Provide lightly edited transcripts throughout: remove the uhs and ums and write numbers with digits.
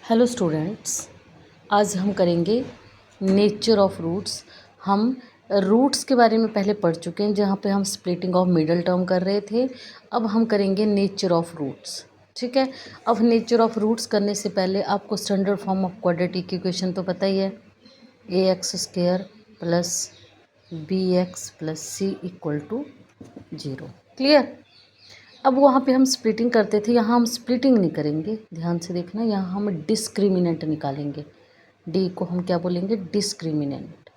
Hello students, आज हम करेंगे नेचर ऑफ रूट्स। हम रूट्स के बारे में पहले पढ़ चुके हैं, जहाँ पे हम स्प्लिटिंग ऑफ मिडल टर्म कर रहे थे। अब हम करेंगे नेचर ऑफ रूट्स। ठीक है। अब नेचर ऑफ रूट्स करने से पहले आपको standard form of quadratic equation तो पता ही है, ax² plus bx plus c equal to 0। Clear. अब वहाँ पे हम स्प्लिटिंग करते थे, यहाँ हम स्प्लिटिंग नहीं करेंगे, ध्यान से देखना। यहाँ हम डिस्क्रिमिनेंट निकालेंगे। डी को हम क्या बोलेंगे? डिस्क्रिमिनेंट।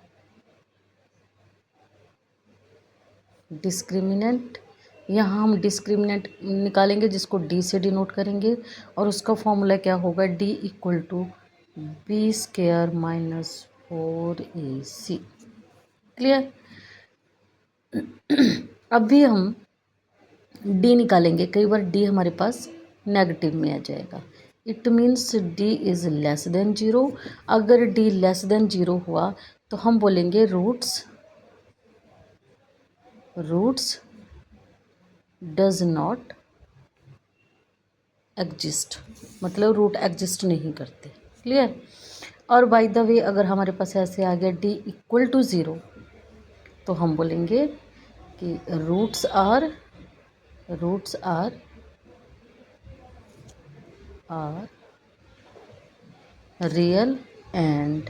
डिस्क्रिमिनेंट, यहाँ हम डिस्क्रिमिनेंट निकालेंगे जिसको डी से डिनोट करेंगे, और उसका फॉर्मूला क्या होगा? D equal to b² minus 4ac। Clear. अब भी हम डी निकालेंगे। कई बार डी हमारे पास नेगेटिव में आ जाएगा। It means D is less than 0। अगर डी लेस देन 0 हुआ तो हम बोलेंगे रूट्स डज नॉट एग्जिस्ट, मतलब रूट एग्जिस्ट नहीं करते। क्लियर। और बाय द वे अगर हमारे पास ऐसे आ गया डी इक्वल टू 0, तो हम बोलेंगे कि roots are real and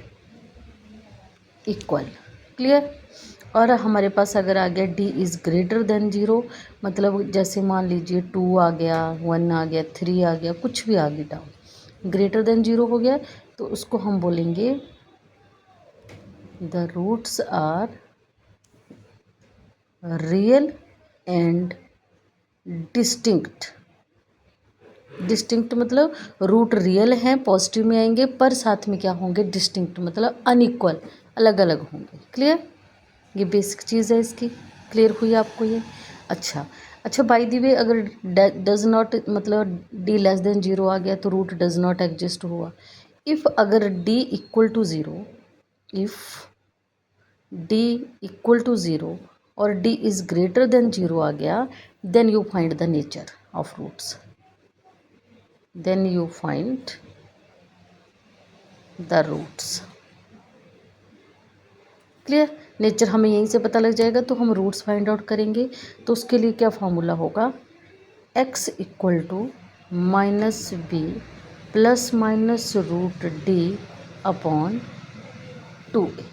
equal. Clear. और हमारे पास अगर आ गया डी इज़ ग्रेटर देन 0, मतलब जैसे मान लीजिए 2 आ गया, 1 आ गया, 3 आ गया, कुछ भी आ गया डाउन, ग्रेटर देन 0 हो गया, तो उसको हम बोलेंगे the roots are real and distinct. Distinct मतलब रूट रियल हैं, पॉजिटिव में आएंगे, पर साथ में क्या होंगे? डिस्टिंक्ट मतलब अनइक्वल, अलग अलग होंगे। क्लियर। ये बेसिक चीज़ है इसकी। क्लियर हुई आपको ये? अच्छा बाय द वे अगर डज नॉट मतलब डी लेस देन 0 आ गया तो रूट डज नॉट एग्जिस्ट हुआ। इफ़ अगर D equal to 0, if D equal to 0 और डी इज़ ग्रेटर देन 0 आ गया, then you find the nature of roots. then you find the roots। Clear. Nature हमें यहीं से पता लग जाएगा, तो हम रूट्स फाइंड आउट करेंगे। तो उसके लिए क्या फॉर्मूला होगा? x equal to minus B plus minus root D upon 2a।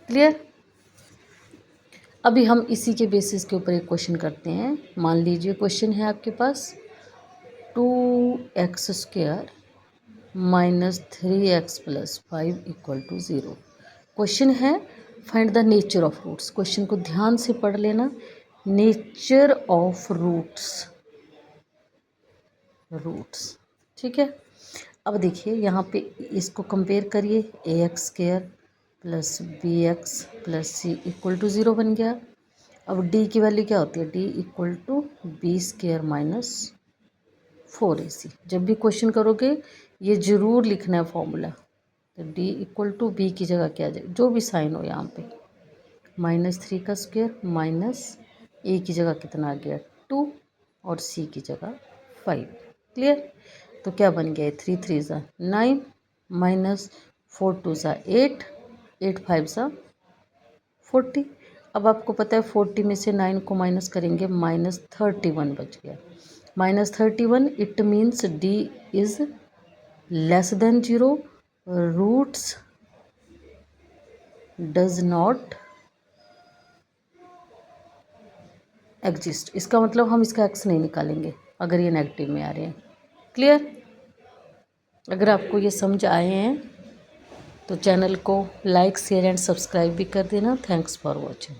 Clear. अभी हम इसी के बेसिस के ऊपर एक क्वेश्चन करते हैं। मान लीजिए क्वेश्चन है आपके पास 2x² minus 3x plus 5 equal to 0। Question है find the nature of roots. Question को ध्यान से पढ़ लेना। Nature of roots. ठीक है। अब देखिए यहाँ पे इसको कंपेयर करिए। ax² plus bx plus c equal to 0 बन गया। अब d की वैल्यू क्या होती है? d equal to b² minus 4ac। जब भी क्वेश्चन करोगे ये ज़रूर लिखना है फॉर्मूला। तो d इक्वल टू बी की जगह क्या आ जाए, जो भी साइन हो यहाँ पे, -3 का स्क्वायर माइनस a की जगह कितना आ गया 2 और c की जगह 5। क्लियर। तो क्या बन गया? 3 3 ज़ा 9 माइनस 4 2 ज़ा 8 8 5 ज़ा 40। अब आपको पता है 40 में से 9 को माइनस करेंगे, -31 बच गया। -31 it means D is less than 0, roots does not exist. इसका मतलब हम इसका एक्स नहीं निकालेंगे अगर ये नेगेटिव में आ रहे हैं। क्लियर। अगर आपको ये समझ आए हैं तो चैनल को लाइक शेयर एंड सब्सक्राइब भी कर देना। Thanks for watching.